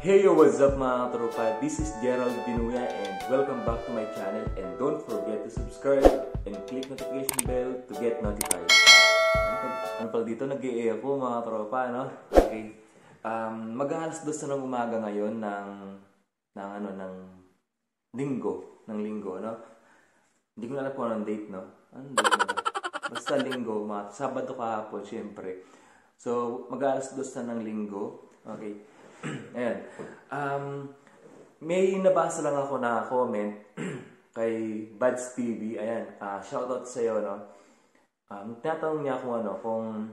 Hey yo, what's up mga tropa? This is Gerald Binuya and welcome back to my channel, and don't forget to subscribe and click notification bell to get notified. Ano pala dito? Nag-i ako mga tropa, no? Okay. Mag-aalas 2 na ng umaga ngayon ng linggo, no? Hindi ko na alam kung anong date, no? Anong date na ba? Basta linggo, Sabado kahapon, syempre. So, mag-aalas 2 na ng linggo. Okay. Ayan. May nabasa lang ako na comment kay Buds TV. Ayan. Shoutout sa iyo, no? Tinatanong niya kung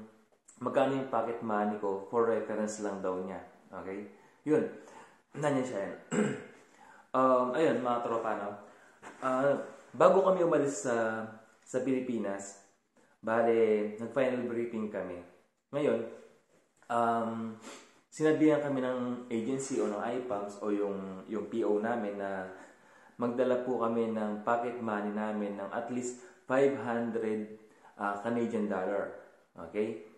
magkano yung pocket money ko, for reference lang daw niya. Okay? Yun. Nandiyan siya yan. Ayun, mga tropa, no? Bago kami umalis sa Pilipinas, bale, nag-final briefing kami. Ngayon, sinabihan kami ng agency o ng IPAMS o yung PO namin na magdala po kami ng pocket money namin ng at least 500 Canadian dollar. Okay?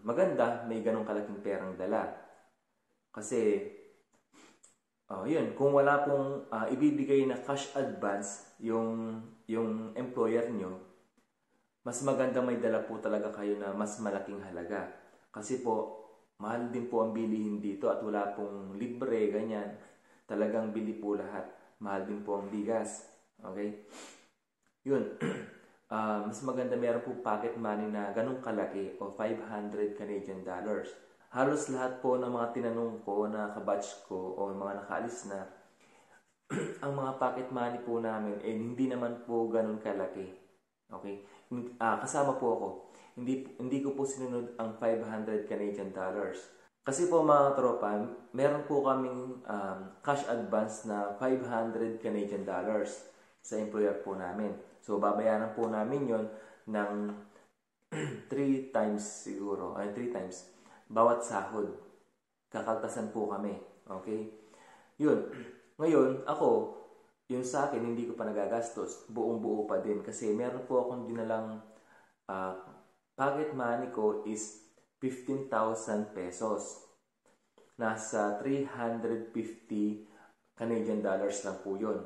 Maganda, may ganong kalaking perang dala. Kasi, yun, kung wala pong ibibigay na cash advance yung employer nyo, mas maganda may dala po talaga kayo na mas malaking halaga. Kasi po, mahal din po ang bilihin dito at wala pong libre, ganyan. Talagang bili po lahat. Mahal din po ang bigas. Okay? Yun. Mas maganda meron po pocket money na ganong kalaki o 500 Canadian dollars. Halos lahat po ng mga tinanong ko na kabatch ko o mga nakaalis na, ang mga pocket money po namin hindi naman po ganon kalaki. Okay? Kasama po ako. Hindi ko po sinunod ang 500 Canadian dollars. Kasi po mga tropa, meron po kaming cash advance na 500 Canadian dollars sa employer po namin. So, babayaran po namin yon ng 3 times siguro. 3 times. Bawat sahod. Kakaltasan po kami. Okay? Yun. Ngayon, ako, yung sa akin, hindi ko pa nagagastos. Buong-buo pa din. Kasi meron po akong dinalang pocket money ko is 15,000 pesos. Nasa 350 Canadian dollars lang po yun.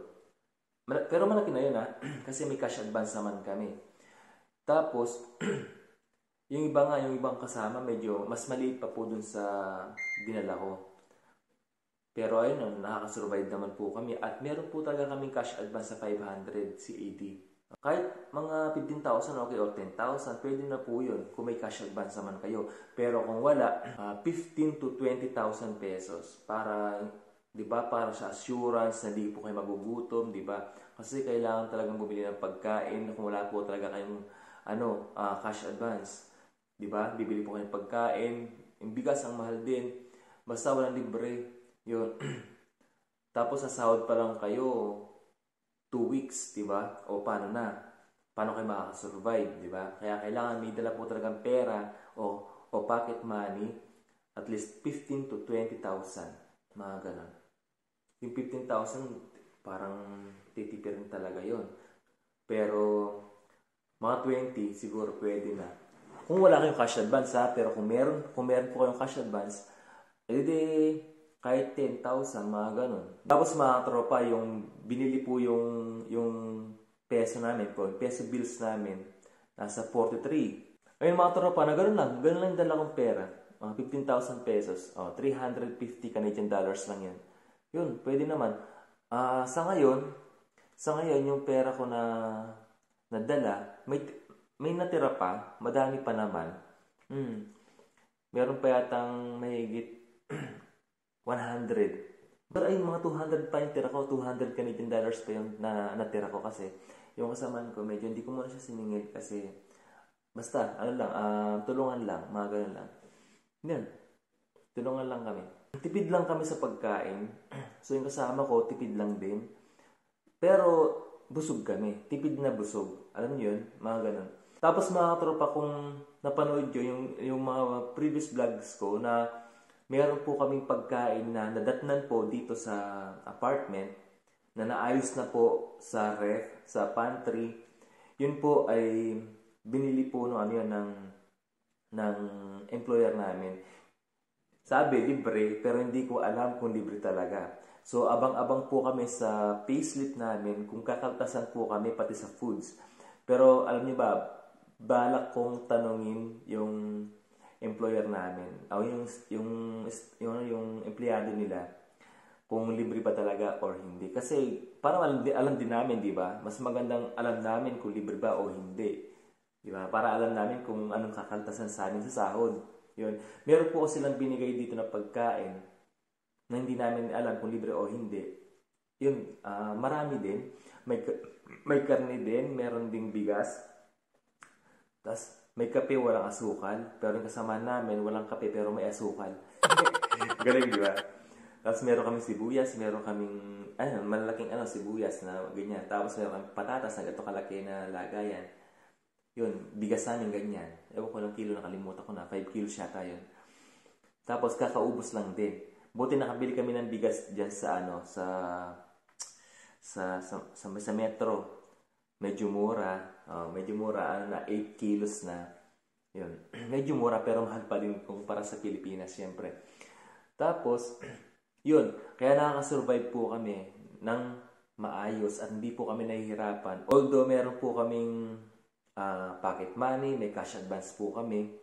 Pero malaki na yun kasi may cash advance naman kami. Tapos, yung ibang kasama, medyo mas maliit pa po dun sa dinala ko. Pero ayun, nakakasurvive naman po kami. At meron po talaga kaming cash advance sa 500 CAD. Kahit mga 15,000 okay o 10,000, pwede na po yun kung may cash advance naman kayo. Pero kung wala, 15 to 20,000 pesos para, di ba, para sa assurance na di po kayo magugutom, di ba? Kasi kailangan talagang bumili ng pagkain kung wala po talaga kayong cash advance. Di ba? Bibili po kayo ng pagkain, yung bigas ang mahal din. Basta walang libre. Yun. Tapos sa sahod pa lang kayo 2 weeks, di ba? O paano na? Paano kayo makakasurvive, di ba? Kaya kailangan may dala po talagang pera o pocket money, at least 15 to 20,000. Mga ganun. Yung 15,000, parang titipirin talaga yon. Pero mga 20, siguro pwede na. Kung wala kayong cash advance pero kung meron po kayong cash advance, edi kahit 10,000, mga ganun. Tapos mga tropa, yung binili po yung peso namin po, peso bills namin, nasa 43. Ayun mga tropa, na ganun lang yung dala kong pera. 15,000 pesos, 350 Canadian dollars lang yan. Yun, pwede naman. Sa ngayon, yung pera ko na nadala, may natira pa, madami pa naman. Meron pa yatang mahigit 100. Pero ay, mga 200 pa yung tira ko. 200 Canadian dollars pa yung natira ko kasi yung kasamaan ko, medyo hindi ko muna siya siningil kasi basta, tulungan lang, mga ganun lang. Yan. Tulungan lang kami. Tipid lang kami sa pagkain. So yung kasama ko, tipid lang din. Pero busog kami. Tipid na busog. Alam niyo yun? Mga ganun. Tapos mga tropa, kung napanood nyo yung mga previous vlogs ko na meron po kaming pagkain na nadatnan po dito sa apartment na naayos na po sa ref, sa pantry. Yun po ay binili po ng employer namin. Sabi, libre, pero hindi ko alam kung libre talaga. So, abang-abang po kami sa payslip namin kung kakaltasan po kami pati sa foods. Pero, alam niyo ba, balak kong tanungin yung employer namin, o yung empleyado nila, kung libre ba talaga or hindi. Kasi, parang alam din namin, di ba? Mas magandang alam namin kung libre ba o hindi. Di ba? Para alam namin kung anong kakaltasan sa amin sa sahod. Yun. Meron po silang binigay dito na pagkain na hindi namin alam kung libre o hindi. Yun, marami din. May karne din, meron ding bigas. Tapos, may kape, walang asukal. Pero yung kasama namin, walang kape pero may asukal. Galing, di ba? Tapos, meron kaming sibuyas, meron kaming, malaking sibuyas na ganyan. Tapos, meron kaming patatas na gato kalaki na lagayan. Yun, bigas namin ganyan. Ewan ko ng kilo, nakalimutan ko na. 5 kilos yata yun. Tapos, kakaubos lang din. Buti nakabili kami ng bigas dyan sa sa metro. Medyo mura. Medyo mura, na 8 kilos na. Yun. Medyo mura, pero mahal pa din kumpara sa Pilipinas, syempre. Tapos, yun. Kaya nakakasurvive po kami ng maayos at hindi po kami nahihirapan. Although, meron po kaming pocket money, may cash advance po kami.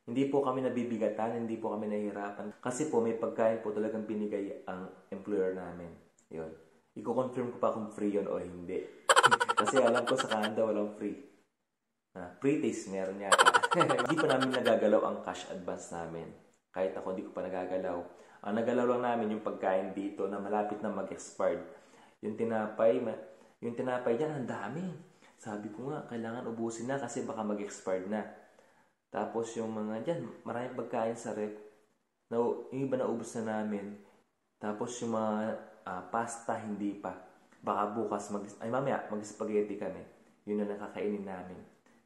Hindi po kami nabibigatan, hindi po kami nahihirapan. Kasi po may pagkain po talagang binigay ang employer namin. Yun. Iko-confirm ko pa kung free yun o hindi. Kasi alam ko sa Canada walang free. Free taste meron yata. Hindi pa namin nagagalaw ang cash advance namin. Kahit ako hindi ko pa nagagalaw. Ang nagalaw lang namin yung pagkain dito na malapit na mag-expired. Yung tinapay dyan, ang dami. Sabi ko nga, kailangan ubusin na kasi baka mag-expired na. Tapos yung mga dyan, maraming pagkain sa rep. Yung iba na ubus na namin. Tapos yung mga pasta, hindi pa. Baka bukas, mamaya, mag-spaghetti kami. Yun na nakakainin namin.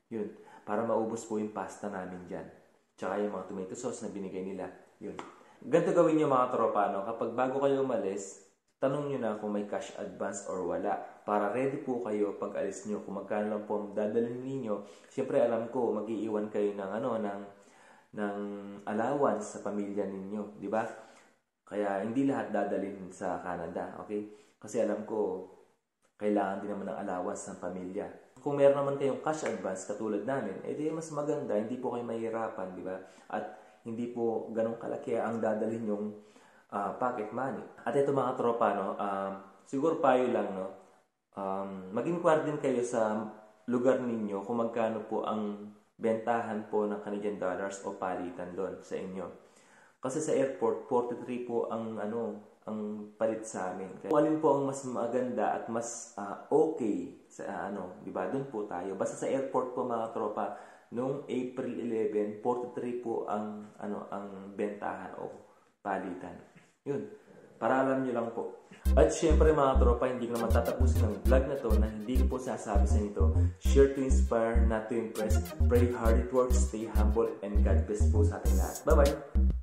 Yun, para maubos po yung pasta namin dyan. Tsaka yung mga tomato sauce na binigay nila. Yun. Ganito gawin nyo mga tropa, no? Kapag bago kayo umalis, tanong nyo na kung may cash advance or wala. Para ready po kayo pag alis nyo. Kung magkano lang po dadalhin ninyo. Siyempre alam ko, mag-iiwan kayo ng allowance sa pamilya ninyo. Di ba? Kaya hindi lahat dadalhin sa Canada. Okay? Kasi alam ko, kailangan din naman ng allowance ng pamilya. Kung meron naman kayong cash advance katulad namin, edi mas maganda. Hindi po kayo mahihirapan. Di ba? At hindi po ganun kalaki ang dadalhin yung pocket money. At ito mga tropa, no, siguro payo lang, no, mag-inquire din kayo sa lugar ninyo kung magkano po ang bentahan po ng Canadian dollars o palitan doon sa inyo. Kasi sa airport, 43 po ang palit sa amin. Kaya alin po ang mas maganda at mas okay sa di ba? Doon po tayo. Basta sa airport po mga tropa, noong April 11, 43 po ang bentahan o palitan. Yun. Para alam nyo lang po. At syempre mga tropa, hindi ko naman tatapusin ng vlog na to na hindi ko po sasabi sa inyo. Share to inspire, not to impress. Pray hard, it works, stay humble, and God bless po sa ating lahat. Bye-bye!